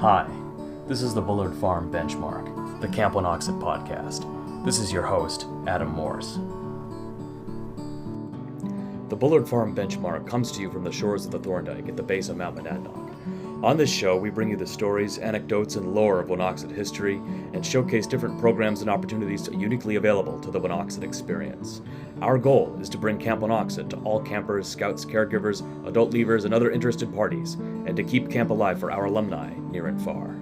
Hi, this is the Bullard Farm Benchmark, the Camp Winoxet podcast. This is your host, Adam Morse. The Bullard Farm Benchmark comes to you from the shores of the Thorndike at the base of Mount Monadnock. On this show, we bring you the stories, anecdotes, and lore of Winoxet history and showcase different programs and opportunities uniquely available to the Winoxet experience. Our goal is to bring Camp Winoxet to all campers, scouts, caregivers, adult leavers, and other interested parties, and to keep camp alive for our alumni near and far.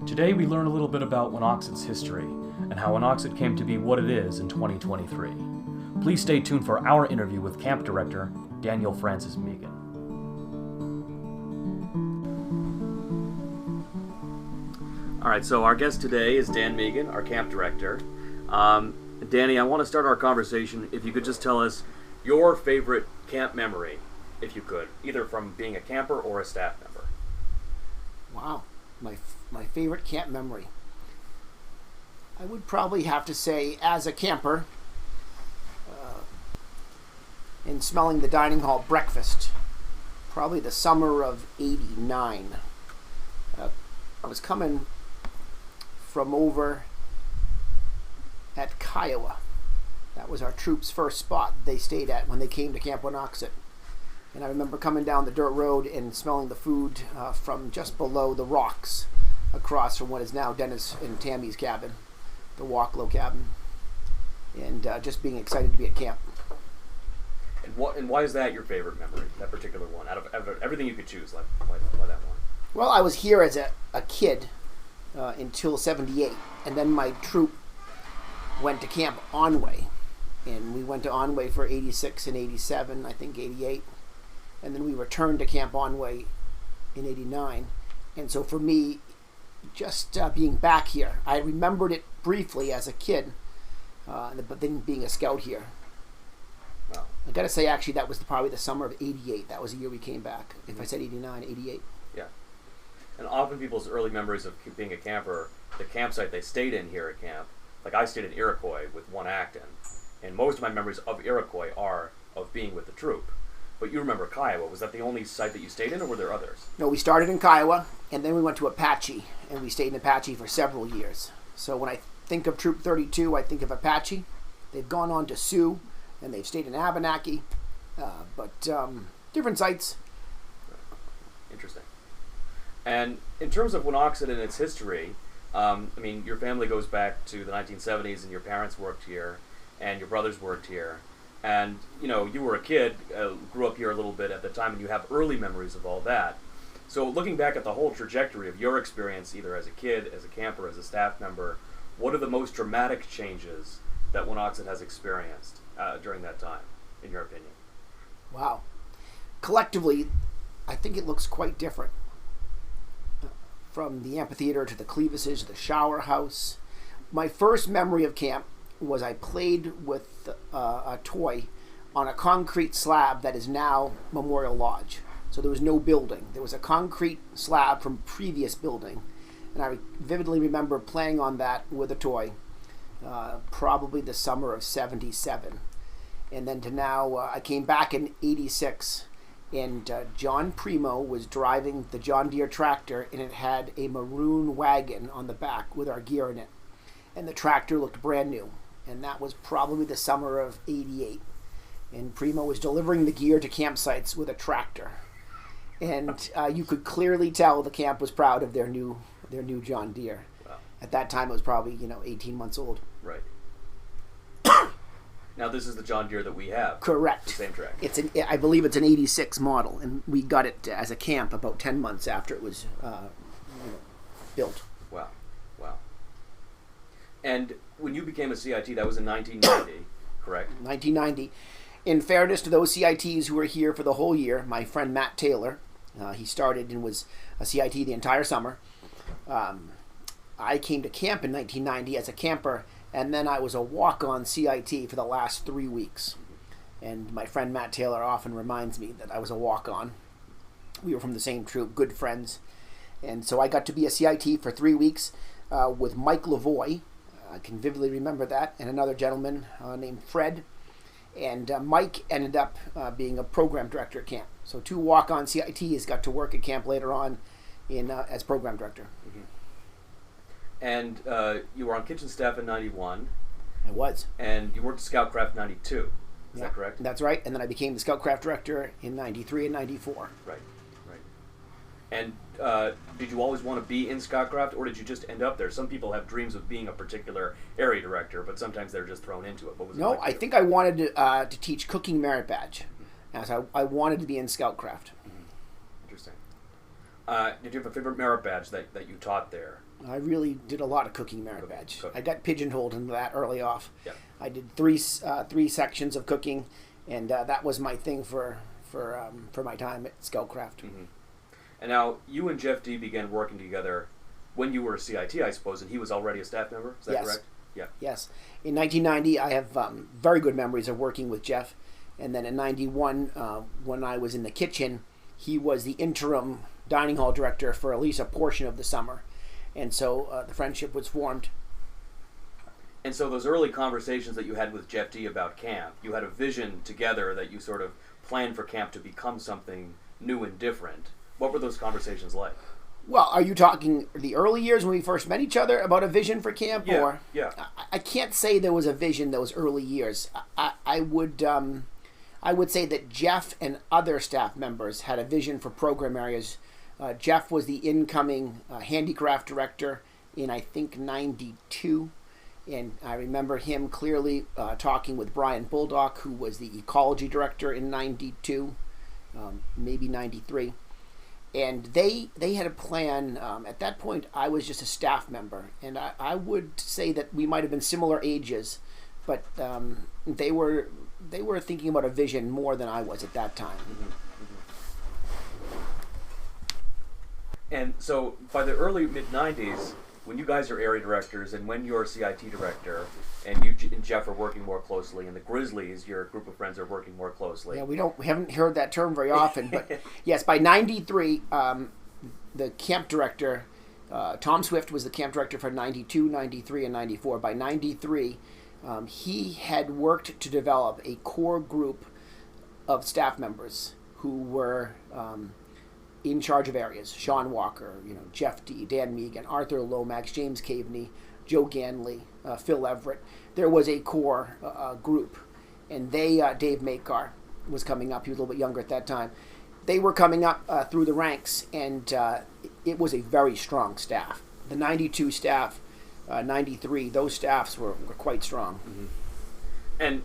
Today we learn a little bit about Winoxet's history and how Winoxet came to be what it is in 2023. Please stay tuned for our interview with Camp Director Daniel Francis Megan. All right, so our guest today is Dan Megan, our camp director. Danny, I want to start our conversation, if you could just tell us your favorite camp memory, if you could, either from being a camper or a staff member. Wow, my favorite camp memory. I would probably have to say, as a camper, in smelling the dining hall breakfast, probably the summer of '89. I was coming from over at Kiowa. That was our troop's first spot they stayed at when they came to Camp Winoxet. And I remember coming down the dirt road and smelling the food from just below the rocks across from what is now Dennis and Tammy's cabin, the Walklow cabin, and just being excited to be at camp. And why is that your favorite memory, that particular one? Out of everything you could choose, why that one? Well, I was here as a kid until '78, and then my troop went to Camp Onway, and we went to Onway for '86 and '87, I think '88, and then we returned to Camp Onway in '89. And so for me, just being back here, I remembered it briefly as a kid, but then being a scout here. Wow. I got to say, actually, that was probably the summer of '88. That was the year we came back. If I said '89, '88. Yeah. And often people's early memories of being a camper, the campsite they stayed in here at camp, like I stayed in Iroquois with one Acton, and most of my memories of Iroquois are of being with the troop. But you remember Kiowa. Was that the only site that you stayed in, or were there others? No, we started in Kiowa, and then we went to Apache, and we stayed in Apache for several years. So when I think of Troop 32, I think of Apache. They've gone on to Sioux, and they've stayed in Abenaki, but different sites. Interesting. And in terms of Winoxet and its history, your family goes back to the 1970s, and your parents worked here, and your brothers worked here, and you were a kid, grew up here a little bit at the time, and you have early memories of all that. So looking back at the whole trajectory of your experience, either as a kid, as a camper, as a staff member, what are the most dramatic changes that Winoxet has experienced during that time, in your opinion? Wow. Collectively, I think it looks quite different. From the amphitheater to the Clevises to the shower house. My first memory of camp was I played with a toy on a concrete slab that is now Memorial Lodge. So there was no building. There was a concrete slab from previous building. And I vividly remember playing on that with a toy, probably the summer of '77. And then to now, I came back in '86. And John Primo was driving the John Deere tractor, and it had a maroon wagon on the back with our gear in it. And the tractor looked brand new. And that was probably the summer of '88. And Primo was delivering the gear to campsites with a tractor. And you could clearly tell the camp was proud of their new John Deere. Wow. At that time, it was probably 18 months old. Right. Now this is the John Deere that we have. Correct. The same track. I believe it's an '86 model, and we got it as a camp about 10 months after it was built. Wow. And when you became a CIT, that was in 1990, correct? 1990. In fairness to those CITs who were here for the whole year, my friend Matt Taylor, he started and was a CIT the entire summer. I came to camp in 1990 as a camper, and then I was a walk-on CIT for the last 3 weeks. And my friend Matt Taylor often reminds me that I was a walk-on. We were from the same troop, good friends. And so I got to be a CIT for 3 weeks with Mike Lavoie. I can vividly remember that, and another gentleman named Fred. And Mike ended up being a program director at camp. So 2 walk-on CITs got to work at camp later on as program director. Mm-hmm. And you were on kitchen staff in 91. I was. And you worked at Scoutcraft 92. Is that correct? That's right. And then I became the Scoutcraft director in 93 and 94. Right. And did you always want to be in Scoutcraft, or did you just end up there? Some people have dreams of being a particular area director, but sometimes they're just thrown into it. What was it like I think I wanted to teach cooking merit badge, as I wanted to be in Scoutcraft. Interesting. Did you have a favorite merit badge that you taught there? I really did a lot of cooking merit badge. I got pigeonholed into that early off. Yeah. I did three sections of cooking, and that was my thing for my time at Scoutcraft. Mm-hmm. And now you and Jeff D began working together when you were a CIT, I suppose, and he was already a staff member. Is that correct? Yeah. Yes. In 1990, I have very good memories of working with Jeff, and then in 91, when I was in the kitchen, he was the interim dining hall director for at least a portion of the summer, and so the friendship was formed. And so those early conversations that you had with Jeff D about camp, you had a vision together that you sort of planned for camp to become something new and different. What were those conversations like? Well, are you talking the early years when we first met each other about a vision for camp? Yeah. I can't say there was a vision those early years. I would say that Jeff and other staff members had a vision for program areas. Jeff was the incoming handicraft director in, I think, 92. And I remember him clearly talking with Brian Bulldog, who was the ecology director in 92, maybe 93. And they had a plan. At that point, I was just a staff member. And I would say that we might have been similar ages, but they were thinking about a vision more than I was at that time. Mm-hmm. And so by the early mid-90s, when you guys are area directors and when you're a CIT director and you and Jeff are working more closely and the Grizzlies, your group of friends, are working more closely. Yeah, we haven't heard that term very often, but yes, by 93, the camp director, Tom Swift was the camp director for 92, 93, and 94. By 93, he had worked to develop a core group of staff members who were in charge of areas. Sean Walker, Jeff D, Dan Megan, Arthur Lomax, James Caveney, Joe Ganley, Phil Everett. There was a core group, and they, Dave Makar was coming up. He was a little bit younger at that time. They were coming up through the ranks, and it was a very strong staff. The 92 staff, 93, those staffs were quite strong. Mm-hmm. And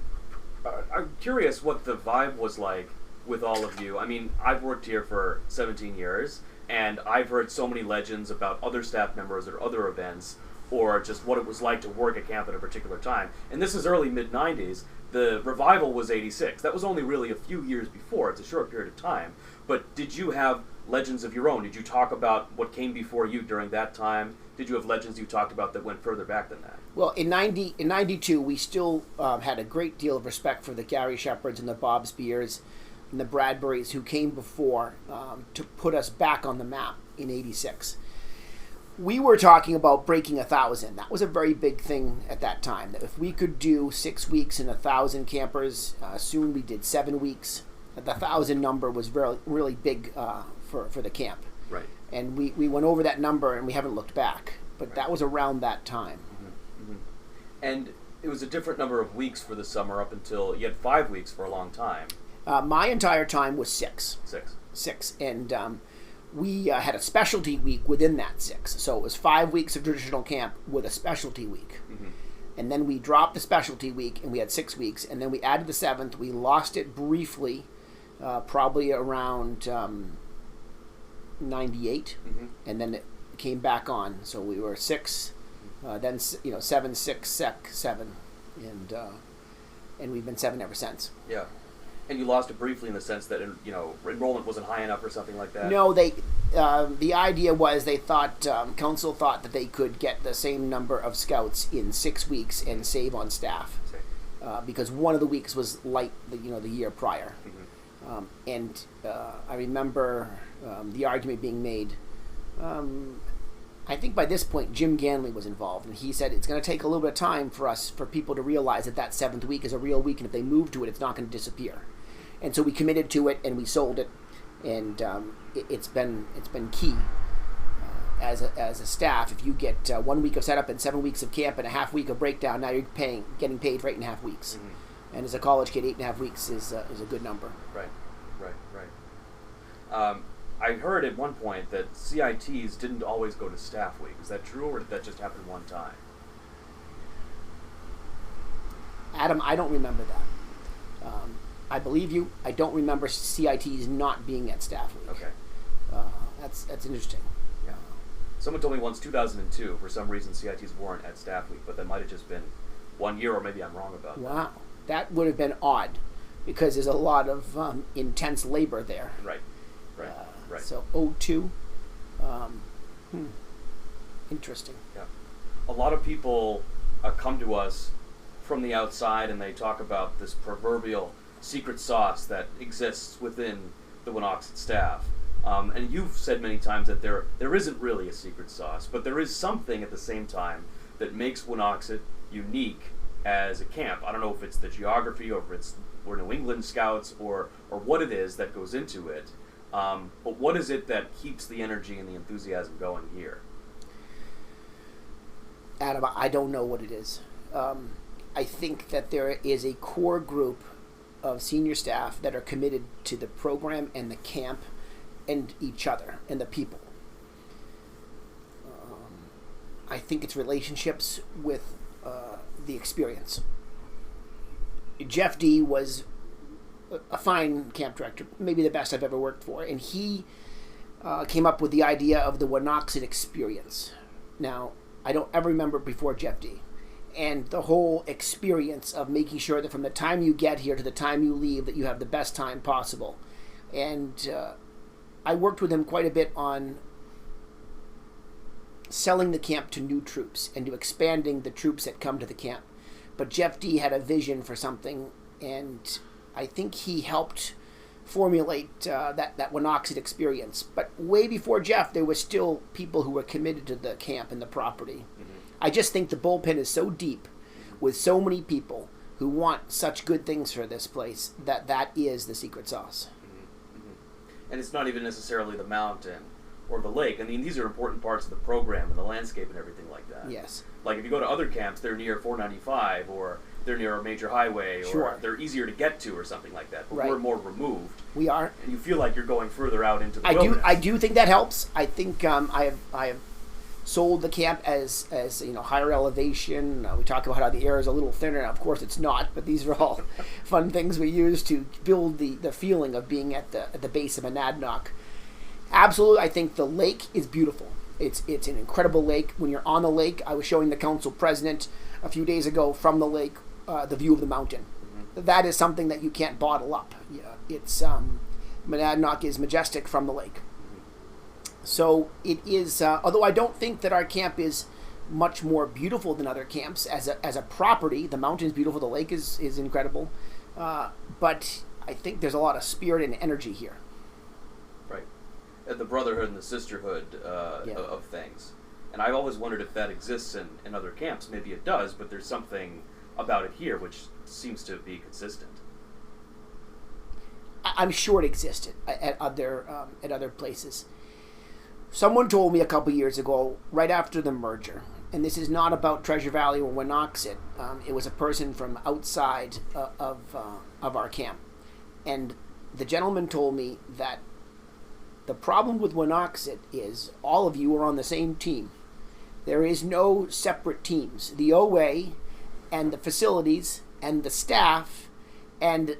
I'm curious what the vibe was like with all of you. I mean, I've worked here for 17 years, and I've heard so many legends about other staff members or other events, or just what it was like to work at camp at a particular time. And this is early mid-90s. The revival was 86. That was only really a few years before. It's a short period of time. But did you have legends of your own? Did you talk about what came before you during that time? Did you have legends you talked about that went further back than that? Well, in 92, we still had a great deal of respect for the Gary Shepherds and the Bob Spears and the Bradburys who came before to put us back on the map in 86. We were talking about breaking 1,000. That was a very big thing at that time. That if we could do 6 weeks and 1,000 campers, soon we did 7 weeks. The 1,000 number was really big for the camp. Right. And we went over that number and we haven't looked back. But that was around that time. Mm-hmm. Mm-hmm. And it was a different number of weeks for the summer up until you had 5 weeks for a long time. My entire time was 6. 6. And we had a specialty week within that 6. So it was 5 weeks of traditional camp with a specialty week. Mm-hmm. And then we dropped the specialty week and we had 6 weeks. And then we added the 7th. We lost it briefly, probably around 98. Mm-hmm. And then it came back on. So we were 6, then 7, 6, 7. And we've been 7 ever since. Yeah. And you lost it briefly in the sense that enrollment wasn't high enough or something like that? No, the idea was they thought, council thought that they could get the same number of scouts in 6 weeks and save on staff. Because one of the weeks was light, the year prior. Mm-hmm. I remember the argument being made, I think by this point, Jim Ganley was involved, and he said it's going to take a little bit of time for people to realize that that 7th week is a real week, and if they move to it, it's not going to disappear. And so we committed to it, and we sold it, and it's been key as a staff. If you get 1 week of setup and 7 weeks of camp and a half week of breakdown, now you're getting paid for 8.5 weeks. Mm-hmm. And as a college kid, 8.5 weeks is a good number. Right. I heard at one point that CITs didn't always go to staff week. Is that true, or did that just happen one time? Adam, I don't remember that. I believe you. I don't remember CITs not being at staff week. Okay. That's interesting. Yeah. Someone told me once 2002, for some reason CITs weren't at staff week, but that might have just been 1 year, or maybe I'm wrong about that. Wow. That would have been odd, because there's a lot of intense labor there. Right. So 02. Interesting. Yeah. A lot of people come to us from the outside, and they talk about this proverbial secret sauce that exists within the Winoxet staff. And you've said many times that there isn't really a secret sauce, but there is something at the same time that makes Winoxet unique as a camp. I don't know if it's the geography, or if we're New England Scouts, or what it is that goes into it. But what is it that keeps the energy and the enthusiasm going here? Adam, I don't know what it is. I think that there is a core group of senior staff that are committed to the program and the camp and each other and the people. I think it's relationships with the experience. Jeff D was a fine camp director, maybe the best I've ever worked for, and he came up with the idea of the Winoxet experience. Now, I don't ever remember before Jeff D. And the whole experience of making sure that from the time you get here to the time you leave, that you have the best time possible. And I worked with him quite a bit on selling the camp to new troops and to expanding the troops that come to the camp. But Jeff D had a vision for something, and I think he helped formulate that Winoxet experience. But way before Jeff, there were still people who were committed to the camp and the property. Mm-hmm. I just think the bullpen is so deep with so many people who want such good things for this place that is the secret sauce. Mm-hmm. Mm-hmm. And it's not even necessarily the mountain or the lake. I mean, these are important parts of the program and the landscape and everything like that. Yes. Like if you go to other camps, they're near 495, or they're near a major highway, or sure, they're easier to get to or something like that. But right, we're more removed. We are. And you feel like you're going further out into the wilderness. I do think that helps. I think I have sold the camp as higher elevation. We talk about how the air is a little thinner. Now, of course, it's not, but these are all fun things we use to build the feeling of being at the base of Monadnock. Absolutely, I think the lake is beautiful. It's an incredible lake. When you're on the lake, I was showing the council president a few days ago from the lake the view of the mountain. Mm-hmm. That is something that you can't bottle up. Yeah, it's Monadnock is majestic from the lake. Mm-hmm. So it is. Although I don't think that our camp is much more beautiful than other camps as a property. The mountain is beautiful. The lake is incredible. But I think there's a lot of spirit and energy here. Right. The brotherhood and the sisterhood of things. And I've always wondered if that exists in other camps. Maybe it does, but there's something about it here which seems to be consistent. I'm sure it existed at other places. Someone told me a couple years ago, right after the merger, and this is not about Treasure Valley or Winoxet, it was a person from outside of our camp. And the gentleman told me that the problem with Winoxet is all of you are on the same team. There is no separate teams. The OA and the facilities and the staff and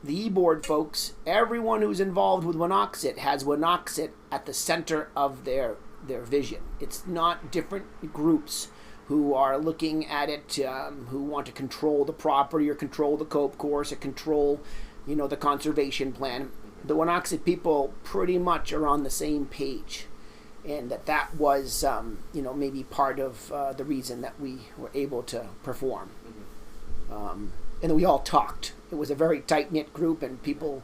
the e-board folks, everyone who's involved with Winoxet has Winoxet at the center of their vision. It's not different groups who are looking at it, who want to control the property or control the cope course or control, the conservation plan. The Winoxet people pretty much are on the same page, and that was, maybe part of the reason that we were able to perform. Mm-hmm. And we all talked. It was a very tight-knit group, and people,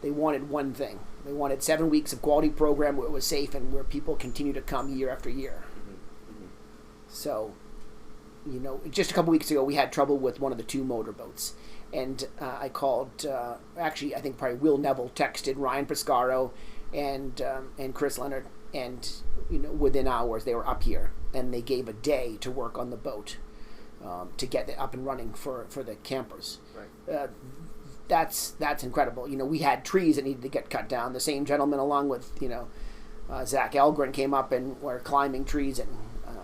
they wanted one thing. They wanted 7 weeks of quality program where it was safe and where people continue to come year after year. So, just a couple weeks ago, we had trouble with one of the 2 motorboats. And I called, actually, I think probably Will Neville texted Ryan Pescaro and Chris Leonard. And, within hours, they were up here. And they gave a day to work on the boat to get it up and running for the campers. Right. That's incredible. We had trees that needed to get cut down. The same gentleman, along with, Zach Elgren, came up and were climbing trees, and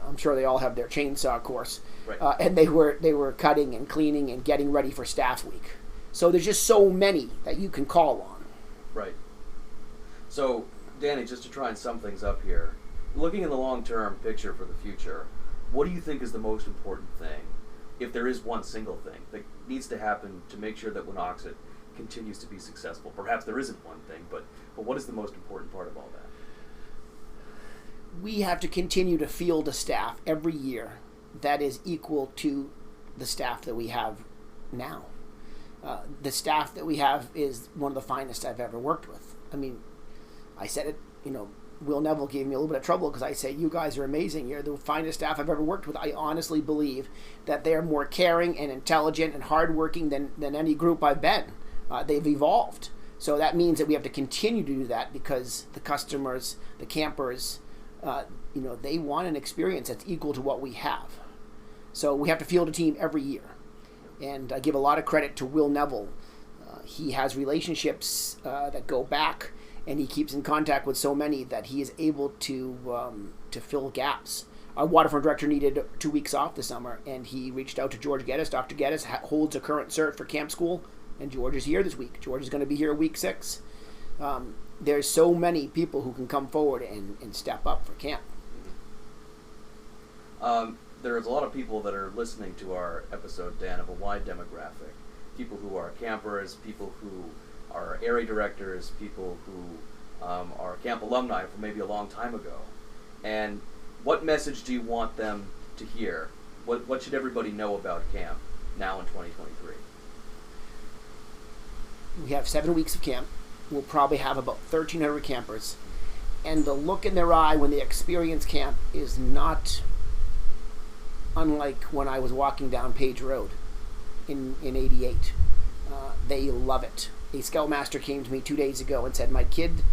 I'm sure they all have their chainsaw course. Right. And they were cutting and cleaning and getting ready for staff week. So there's just so many that you can call on. Right. So, Danny, just to try and sum things up here, looking in the long-term picture for the future, what do you think is the most important thing, if there is one single thing, that needs to happen to make sure that Winoxet continues to be successful? Perhaps there isn't one thing, but what is the most important part of all that? We have to continue to field a staff every year that is equal to the staff that we have now. The staff that we have is one of the finest I've ever worked with. I mean, I said it, Will Neville gave me a little bit of trouble because I say, you guys are amazing. You're the finest staff I've ever worked with. I honestly believe that they're more caring and intelligent and hardworking than any group I've been. They've evolved. So that means that we have to continue to do that because the customers, the campers, they want an experience that's equal to what we have. So we have to field a team every year. And I give a lot of credit to Will Neville. He has relationships that go back, and he keeps in contact with so many that he is able to fill gaps. Our waterfront director needed 2 weeks off this summer, and he reached out to George Geddes. Dr. Geddes holds a current cert for camp school, and George is here this week. George is going to be here week 6. There's so many people who can come forward and step up for camp. There's a lot of people that are listening to our episode, Dan, of a wide demographic. People who are campers, people who are area directors, people who are camp alumni from maybe a long time ago. And what message do you want them to hear? What should everybody know about camp now in 2023? We have 7 weeks of camp. We'll probably have about 1,300 campers. And the look in their eye when they experience camp is not unlike when I was walking down Page Road in 88. They love it. A scoutmaster came to me 2 days ago and said, my kid,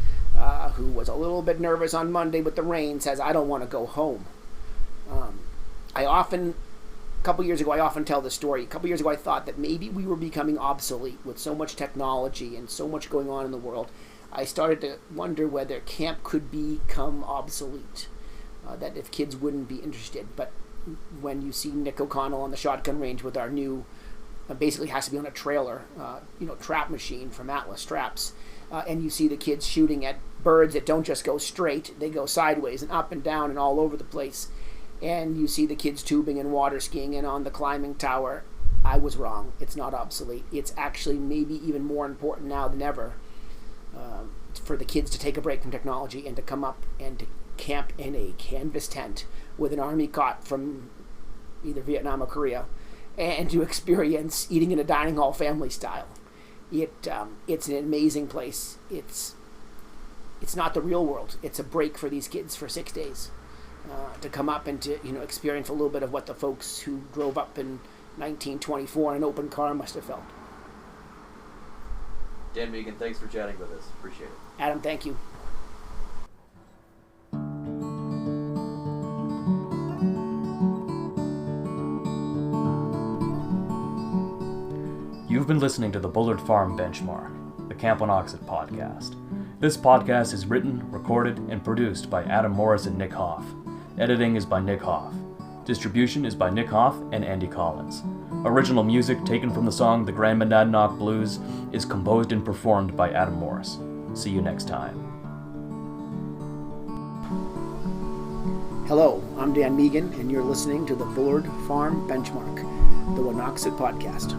who was a little bit nervous on Monday with the rain, says, I don't want to go home. A couple years ago, I often tell this story. A couple years ago, I thought that maybe we were becoming obsolete with so much technology and so much going on in the world. I started to wonder whether camp could become obsolete, that if kids wouldn't be interested. But when you see Nick O'Connell on the shotgun range with our new, basically has to be on a trailer, trap machine from Atlas Traps, and you see the kids shooting at birds that don't just go straight, they go sideways and up and down and all over the place, and you see the kids tubing and water skiing and on the climbing tower, I was wrong. It's not obsolete. It's actually maybe even more important now than ever for the kids to take a break from technology and to come up and to camp in a canvas tent with an army cot from either Vietnam or Korea, and to experience eating in a dining hall family style. It's an amazing place. It's not the real world. It's a break for these kids for 6 days to come up and to experience a little bit of what the folks who drove up in 1924 in an open car must have felt. Dan Megan, thanks for chatting with us. Appreciate it. Adam, thank you. You've been listening to the Bullard Farm Benchmark, the Camp Winoxet podcast. This podcast is written, recorded, and produced by Adam Morris and Nick Hoff. Editing is by Nick Hoff. Distribution is by Nick Hoff and Andy Collins. Original music taken from the song The Grand Monadnock Blues is composed and performed by Adam Morris. See you next time. Hello, I'm Dan Megan, and you're listening to the Bullard Farm Benchmark, the Winoxet podcast.